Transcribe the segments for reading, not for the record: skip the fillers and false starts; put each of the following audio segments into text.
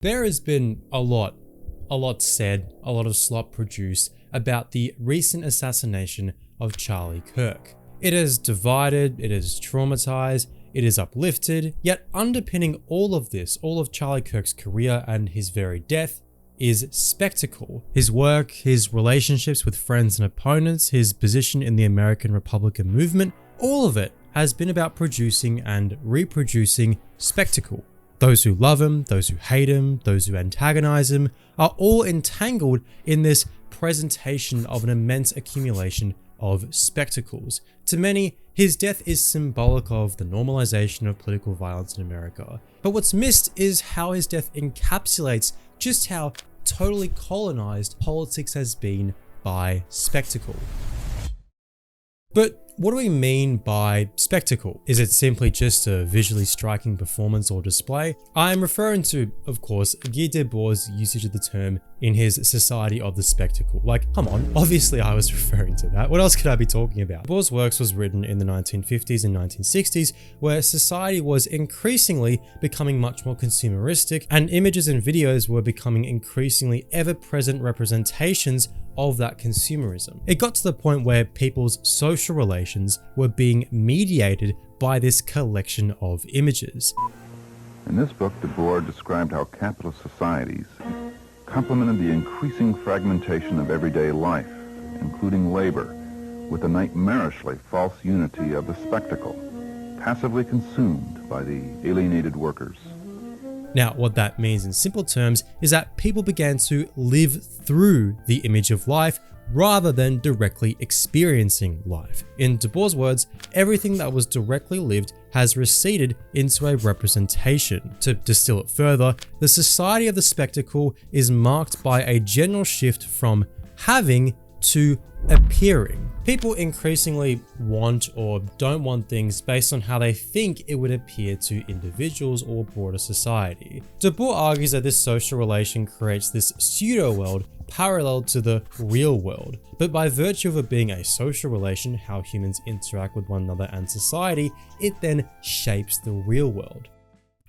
There has been a lot said, a lot of slop produced about the recent assassination of Charlie Kirk. It has divided, it has traumatized, it is uplifted, yet underpinning all of this, all of Charlie Kirk's career and his very death, is spectacle. His work, his relationships with friends and opponents, his position in the American Republican movement, all of it has been about producing and reproducing spectacle. Those who love him, those who hate him, those who antagonize him, are all entangled in this presentation of an immense accumulation of spectacles. To many, his death is symbolic of the normalization of political violence in America. But what's missed is how his death encapsulates just how totally colonized politics has been by spectacle. But what do we mean by spectacle? Is it simply just a visually striking performance or display? I'm referring to, of course, Guy Debord's usage of the term in his Society of the Spectacle. Like, come on, obviously I was referring to that. What else could I be talking about? Debord's works was written in the 1950s and 1960s, where society was increasingly becoming much more consumeristic, and images and videos were becoming increasingly ever-present representations of that consumerism. It got to the point where people's social relations were being mediated by this collection of images. In this book, Debord described how capitalist societies complemented the increasing fragmentation of everyday life, including labor, with the nightmarishly false unity of the spectacle, passively consumed by the alienated workers. Now, what that means in simple terms is that people began to live through the image of life rather than directly experiencing life. In Debord's words, everything that was directly lived has receded into a representation. To distill it further, the society of the spectacle is marked by a general shift from having to appearing. People increasingly want or don't want things based on how they think it would appear to individuals or broader society. Debord argues that this social relation creates this pseudo-world parallel to the real world, but by virtue of it being a social relation, how humans interact with one another and society, it then shapes the real world.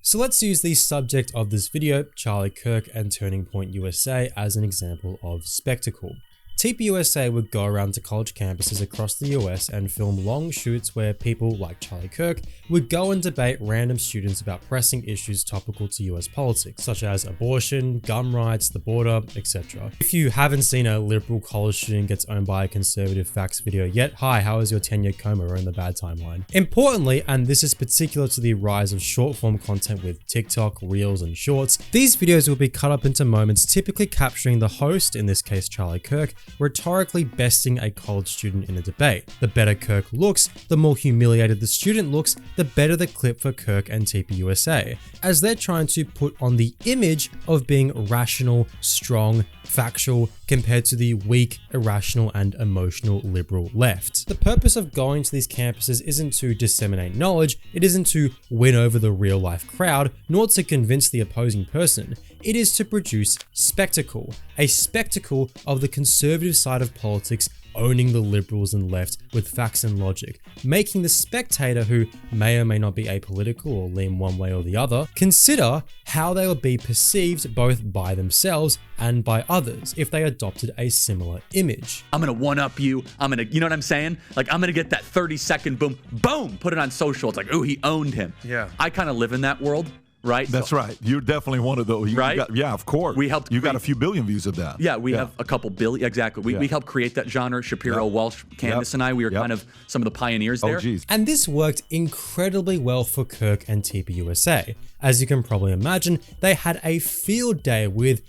So let's use the subject of this video, Charlie Kirk and Turning Point USA, as an example of spectacle. TPUSA would go around to college campuses across the US and film long shoots where people like Charlie Kirk would go and debate random students about pressing issues topical to US politics, such as abortion, gun rights, the border, etc. If you haven't seen a liberal college student gets owned by a conservative facts video yet, hi, how is your 10-year coma? We're in the bad timeline. Importantly, and this is particular to the rise of short-form content with TikTok, Reels, and Shorts, these videos will be cut up into moments typically capturing the host, in this case Charlie Kirk, rhetorically besting a college student in a debate. The better Kirk looks, the more humiliated the student looks, the better the clip for Kirk and TPUSA, as they're trying to put on the image of being rational, strong, factual, compared to the weak, irrational, and emotional liberal left. The purpose of going to these campuses isn't to disseminate knowledge, it isn't to win over the real-life crowd, nor to convince the opposing person. It is to produce spectacle, a spectacle of the conservative side of politics owning the liberals and left with facts and logic, making the spectator, who may or may not be apolitical or lean one way or the other, consider how they would be perceived both by themselves and by others if they adopted a similar image. I'm gonna one-up you, you know what I'm saying? Like, I'm gonna get that 30-second boom, put it on social. It's like, ooh, he owned him. Yeah. I kind of live in that world. Right? That's right. You're definitely one of those. Right? Yeah, of course. We helped. You got a few billion views of that. Yeah, we have a couple billion. Exactly. We helped create that genre. Shapiro, Walsh, Candace, and I, we were kind of some of the pioneers there. Geez. And this worked incredibly well for Kirk and TPUSA. As you can probably imagine, they had a field day with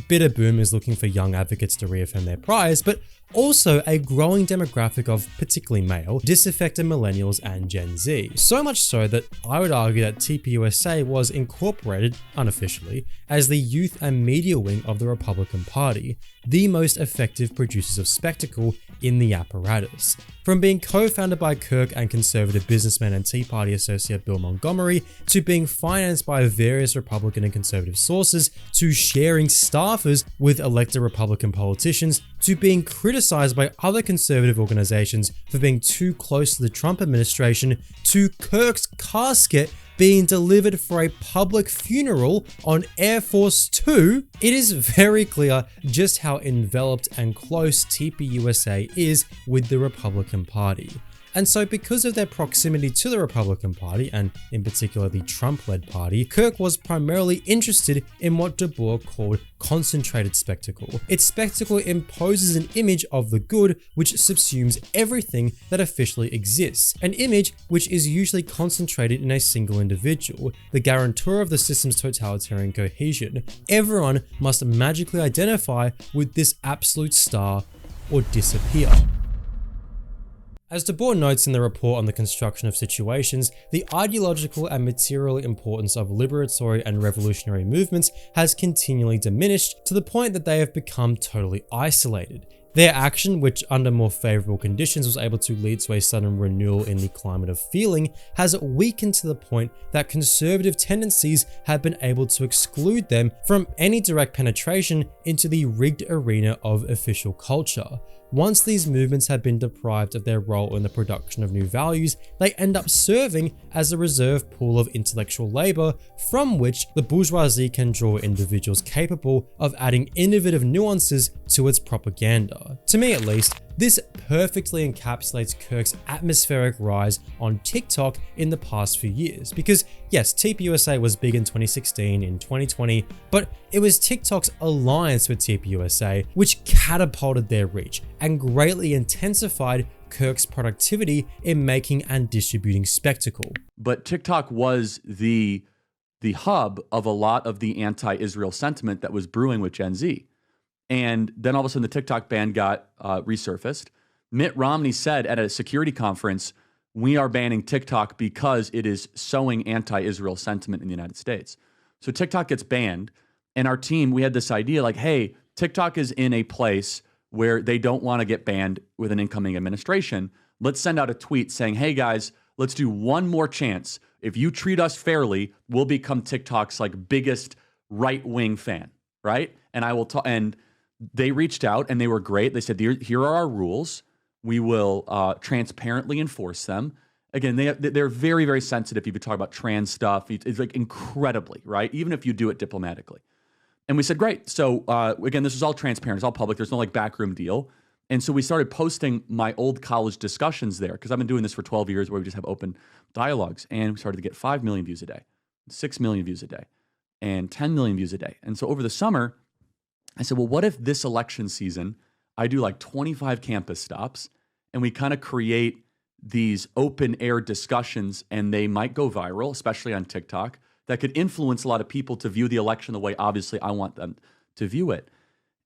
bitter boomers looking for young advocates to reaffirm their prize, but also a growing demographic of particularly male, disaffected millennials and Gen Z. So much so that I would argue that TPUSA was incorporated, unofficially, as the youth and media wing of the Republican Party, the most effective producers of spectacle in the apparatus. From being co-founded by Kirk and conservative businessman and Tea Party associate Bill Montgomery, to being financed by various Republican and conservative sources, to sharing staffers with elected Republican politicians, to being criticized by other conservative organizations for being too close to the Trump administration, to Kirk's casket being delivered for a public funeral on Air Force 2, it is very clear just how enveloped and close TPUSA is with the Republican Party. And so because of their proximity to the Republican Party, and in particular the Trump-led party, Kirk was primarily interested in what De Boer called concentrated spectacle. Its spectacle imposes an image of the good which subsumes everything that officially exists, an image which is usually concentrated in a single individual, the guarantor of the system's totalitarian cohesion. Everyone must magically identify with this absolute star or disappear. As De Boer notes in the report on the construction of situations, the ideological and material importance of liberatory and revolutionary movements has continually diminished to the point that they have become totally isolated. Their action, which under more favorable conditions was able to lead to a sudden renewal in the climate of feeling, has weakened to the point that conservative tendencies have been able to exclude them from any direct penetration into the rigged arena of official culture. Once these movements have been deprived of their role in the production of new values, they end up serving as a reserve pool of intellectual labor from which the bourgeoisie can draw individuals capable of adding innovative nuances to its propaganda. To me at least, this perfectly encapsulates Kirk's atmospheric rise on TikTok in the past few years. Because yes, TPUSA was big in 2016, in 2020, but it was TikTok's alliance with TPUSA which catapulted their reach and greatly intensified Kirk's productivity in making and distributing spectacle. But TikTok was the hub of a lot of the anti-Israel sentiment that was brewing with Gen Z. And then all of a sudden the TikTok ban got resurfaced. Mitt Romney said at a security conference, we are banning TikTok because it is sowing anti-Israel sentiment in the United States. So TikTok gets banned, and our team, we had this idea like, hey, TikTok is in a place where they don't want to get banned with an incoming administration. Let's send out a tweet saying, hey guys, let's do one more chance. If you treat us fairly, we'll become TikTok's like biggest right-wing fan, right? And I will talk, and they reached out and they were great. They said, here are our rules. We will transparently enforce them. Again, they're very, very sensitive. If you talk about trans stuff, it's like incredibly, right? Even if you do it diplomatically. And we said, great. So again, this was all transparent. It's all public. There's no like backroom deal. And so we started posting my old college discussions there because I've been doing this for 12 years where we just have open dialogues. And we started to get 5 million views a day, 6 million views a day, and 10 million views a day. And so over the summer, I said, well, what if this election season, I do like 25 campus stops and we kind of create these open air discussions and they might go viral, especially on TikTok, that could influence a lot of people to view the election the way obviously I want them to view it.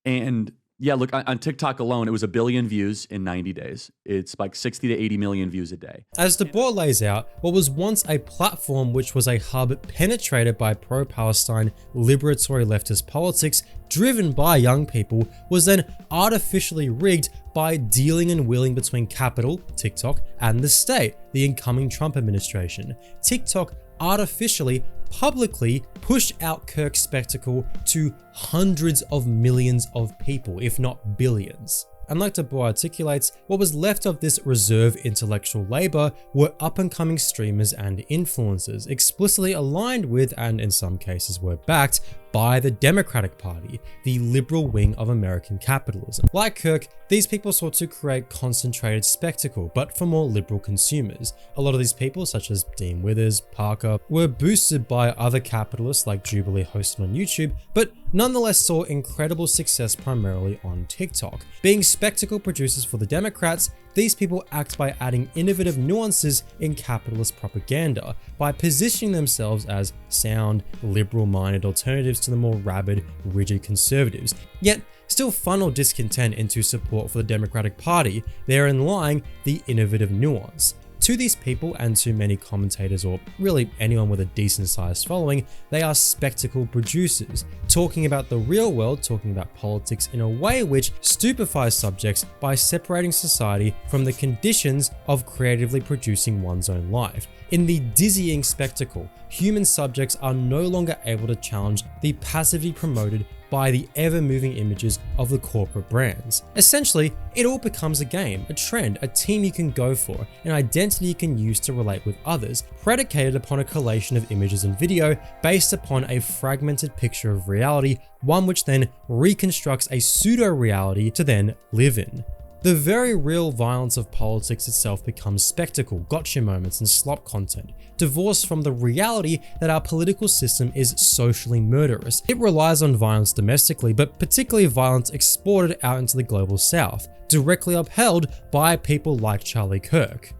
And yeah, look, on TikTok alone, it was 1 billion views in 90 days. It's like 60 to 80 million views a day. As De Boer lays out, what was once a platform which was a hub penetrated by pro-Palestine liberatory leftist politics driven by young people was then artificially rigged by dealing and willing between capital, TikTok, and the state, the incoming Trump administration. TikTok artificially, publicly pushed out Kirk's spectacle to hundreds of millions of people, if not billions. And like De Boer articulates, what was left of this reserve intellectual labor were up-and-coming streamers and influencers, explicitly aligned with and in some cases were backed by the Democratic Party, the liberal wing of American capitalism. Like Kirk, these people sought to create concentrated spectacle, but for more liberal consumers. A lot of these people, such as Dean Withers, Parker, were boosted by other capitalists like Jubilee hosted on YouTube, but nonetheless saw incredible success primarily on TikTok. Being spectacle producers for the Democrats, these people act by adding innovative nuances in capitalist propaganda, by positioning themselves as sound, liberal-minded alternatives to the more rabid, rigid conservatives, yet still funnel discontent into support for the Democratic Party, therein lying the innovative nuance. To these people and to many commentators, or really anyone with a decent sized following, they are spectacle producers, talking about the real world, talking about politics in a way which stupefies subjects by separating society from the conditions of creatively producing one's own life. In the dizzying spectacle, human subjects are no longer able to challenge the passively promoted by the ever-moving images of the corporate brands. Essentially, it all becomes a game, a trend, a team you can go for, an identity you can use to relate with others, predicated upon a collation of images and video based upon a fragmented picture of reality, one which then reconstructs a pseudo-reality to then live in. The very real violence of politics itself becomes spectacle, gotcha moments, and slop content, divorced from the reality that our political system is socially murderous. It relies on violence domestically, but particularly violence exported out into the global south, directly upheld by people like Charlie Kirk.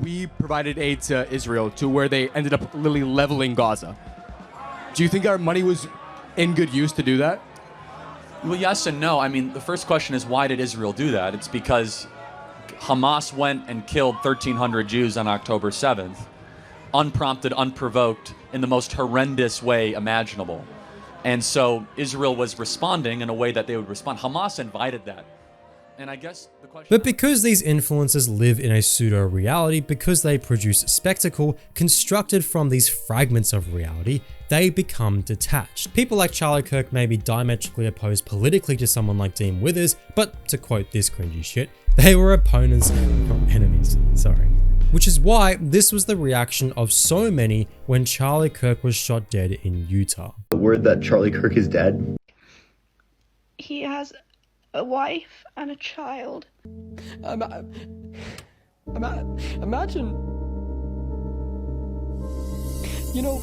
We provided aid to Israel to where they ended up literally leveling Gaza. Do you think our money was in good use to do that? Well, yes and no. I mean, the first question is, why did Israel do that? It's because Hamas went and killed 1,300 Jews on October 7th, unprompted, unprovoked, in the most horrendous way imaginable. And so Israel was responding in a way that they would respond. Hamas invited that. And I guess the question... But because these influencers live in a pseudo-reality, because they produce spectacle constructed from these fragments of reality, they become detached. People like Charlie Kirk may be diametrically opposed politically to someone like Dean Withers, but to quote this cringy shit, they were opponents or enemies, sorry. Which is why this was the reaction of so many when Charlie Kirk was shot dead in Utah. The word that Charlie Kirk is dead? He has a wife and a child. Imagine, you know...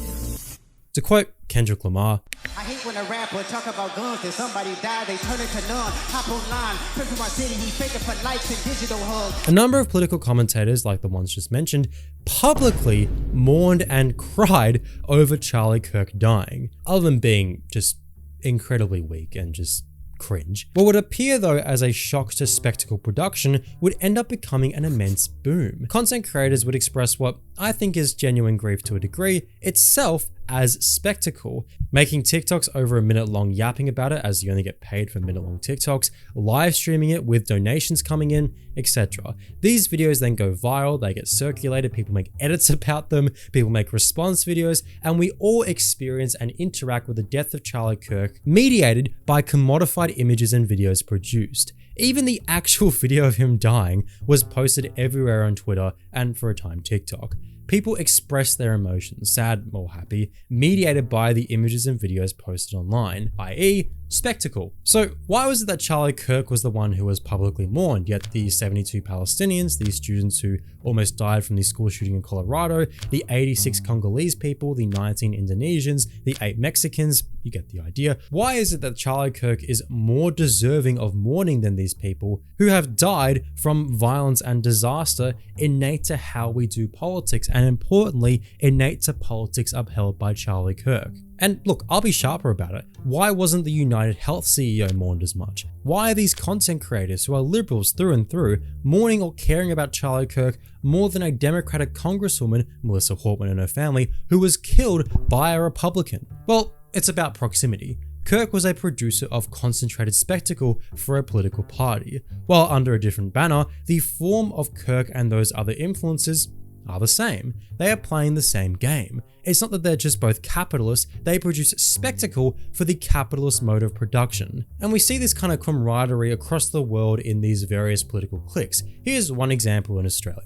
To quote Kendrick Lamar, I hate when a rapper talk about guns and somebody die, they turn into none. Hop online, pray for my city, he faking for likes and digital hugs. a number of political commentators, like the ones just mentioned, publicly mourned and cried over Charlie Kirk dying, other than being just incredibly weak and just cringe. What would appear though as a shock to spectacle production would end up becoming an immense boom. Content creators would express what I think is genuine grief to a degree itself as spectacle, making TikToks over a minute long yapping about it as you only get paid for minute long TikToks, live streaming it with donations coming in, etc. These videos then go viral, they get circulated, people make edits about them, people make response videos, and we all experience and interact with the death of Charlie Kirk, mediated by commodified images and videos produced. Even the actual video of him dying was posted everywhere on Twitter and for a time TikTok. People express their emotions, sad or happy, mediated by the images and videos posted online, i.e. spectacle. So why was it that Charlie Kirk was the one who was publicly mourned, yet the 72 Palestinians, these students who almost died from the school shooting in Colorado, the 86 Congolese people, the 19 Indonesians, the 8 Mexicans, you get the idea. Why is it that Charlie Kirk is more deserving of mourning than these people who have died from violence and disaster innate to how we do politics, and importantly, innate to politics upheld by Charlie Kirk? And look, I'll be sharper about it. Why wasn't the United Health CEO mourned as much? Why are these content creators who are liberals through and through mourning or caring about Charlie Kirk more than a Democratic Congresswoman, Melissa Hortman and her family, who was killed by a Republican? Well, it's about proximity. Kirk was a producer of concentrated spectacle for a political party, while under a different banner, the form of Kirk and those other influences are the same. They are playing the same game. It's not that they're just both capitalists, they produce spectacle for the capitalist mode of production. And we see this kind of camaraderie across the world in these various political cliques. Here's one example in Australia.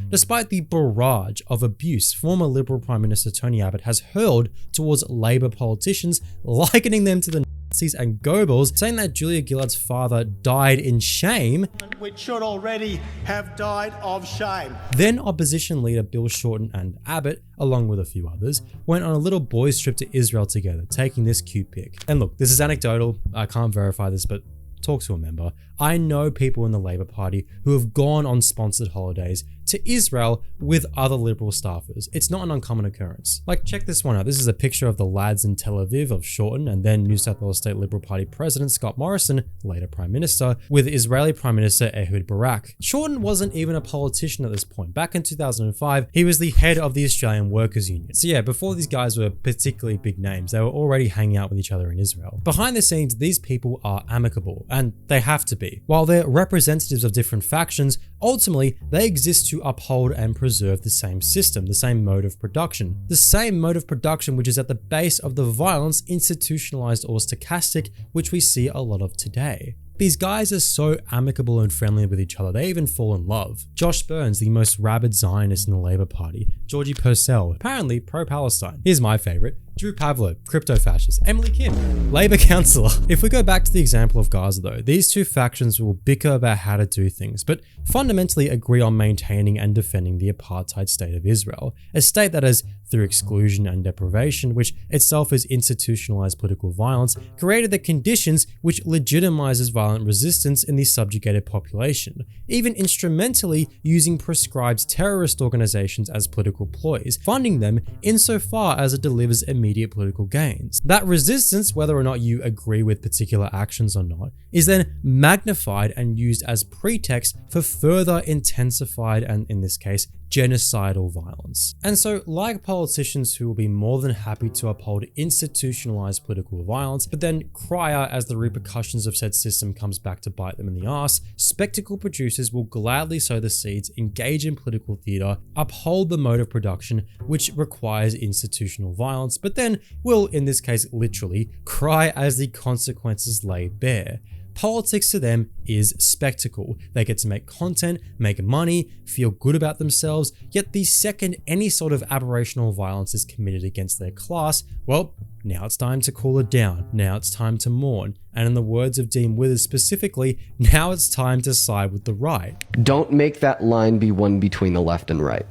Despite the barrage of abuse former Liberal Prime Minister Tony Abbott has hurled towards Labor politicians, likening them to the Nazis and Goebbels, saying that Julia Gillard's father died in shame, which should already have died of shame. Then opposition leader Bill Shorten and Abbott, along with a few others, went on a little boys trip to Israel together, taking this cute pic. And look, this is anecdotal, I can't verify this, but talk to a member. I know people in the Labour Party who have gone on sponsored holidays to Israel with other Liberal staffers. It's not an uncommon occurrence. Like, check this one out. This is a picture of the lads in Tel Aviv of Shorten and then New South Wales State Liberal Party President Scott Morrison, later Prime Minister, with Israeli Prime Minister Ehud Barak. Shorten wasn't even a politician at this point. Back in 2005, he was the head of the Australian Workers' Union. So yeah, before these guys were particularly big names, they were already hanging out with each other in Israel. Behind the scenes, these people are amicable, and they have to be. While they're representatives of different factions, ultimately they exist to uphold and preserve the same system, the same mode of production. The same mode of production which is at the base of the violence, institutionalized or stochastic, which we see a lot of today. These guys are so amicable and friendly with each other, they even fall in love. Josh Burns, the most rabid Zionist in the Labour Party. Georgie Purcell, apparently pro-Palestine. Here's my favourite. Drew Pavlo, crypto-fascist. Emily Kim, Labour councillor. If we go back to the example of Gaza though, these two factions will bicker about how to do things, but fundamentally agree on maintaining and defending the apartheid state of Israel, a state that has, through exclusion and deprivation, which itself is institutionalized political violence, created the conditions which legitimizes violent resistance in the subjugated population, even instrumentally using prescribed terrorist organizations as political ploys, funding them insofar as it delivers immediate political gains. That resistance, whether or not you agree with particular actions or not, is then magnified and used as pretext for further intensified and, in this case, genocidal violence. And so, like politicians who will be more than happy to uphold institutionalized political violence, but then cry out as the repercussions of said system comes back to bite them in the ass, spectacle producers will gladly sow the seeds, engage in political theatre, uphold the mode of production which requires institutional violence, but then will, in this case literally, cry as the consequences lay bare. Politics to them is spectacle. They get to make content, make money, feel good about themselves, yet the second any sort of aberrational violence is committed against their class, well, now it's time to cool it down, now it's time to mourn, and in the words of Dean Withers specifically, now it's time to side with the right. Don't make that line be one between the left and right.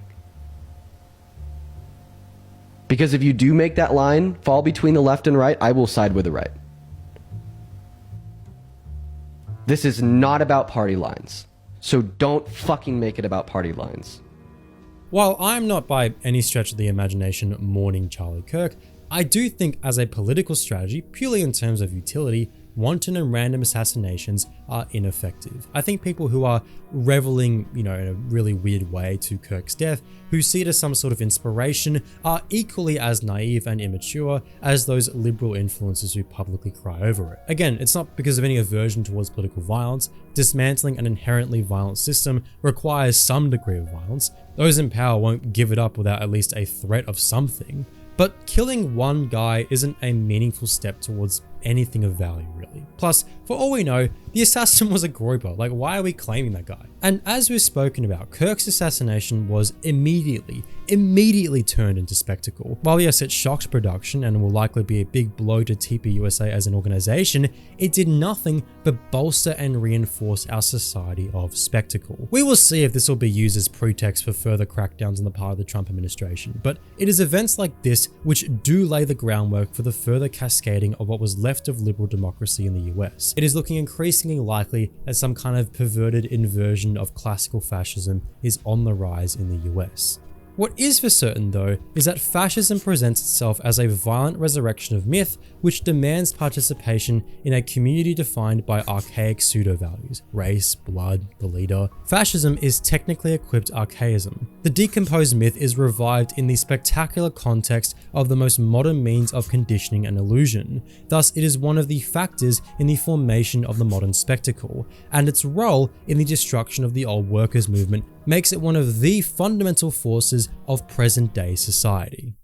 Because if you do make that line fall between the left and right, I will side with the right. This is not about party lines, so don't fucking make it about party lines. While I'm not by any stretch of the imagination mourning Charlie Kirk, I do think as a political strategy, purely in terms of utility, wanton and random assassinations are ineffective. I think people who are reveling, in a really weird way to Kirk's death, who see it as some sort of inspiration, are equally as naive and immature as those liberal influencers who publicly cry over it. Again, it's not because of any aversion towards political violence. Dismantling an inherently violent system requires some degree of violence. Those in power won't give it up without at least a threat of something. But killing one guy isn't a meaningful step towards anything of value, really. Plus, for all we know, the assassin was a groyper. Like, why are we claiming that guy? And as we've spoken about, Kirk's assassination was immediately turned into spectacle. While yes, it shocked production and will likely be a big blow to TPUSA as an organization, it did nothing but bolster and reinforce our society of spectacle. We will see if this will be used as pretext for further crackdowns on the part of the Trump administration, but it is events like this which do lay the groundwork for the further cascading of what was left of liberal democracy in the US. It is looking increasingly likely that some kind of perverted inversion of classical fascism is on the rise in the US. What is for certain though, is that fascism presents itself as a violent resurrection of myth which demands participation in a community defined by archaic pseudo-values, race, blood, the leader. Fascism is technically equipped archaism. The decomposed myth is revived in the spectacular context of the most modern means of conditioning and illusion. Thus, it is one of the factors in the formation of the modern spectacle, and its role in the destruction of the old workers' movement makes it one of the fundamental forces of present-day society.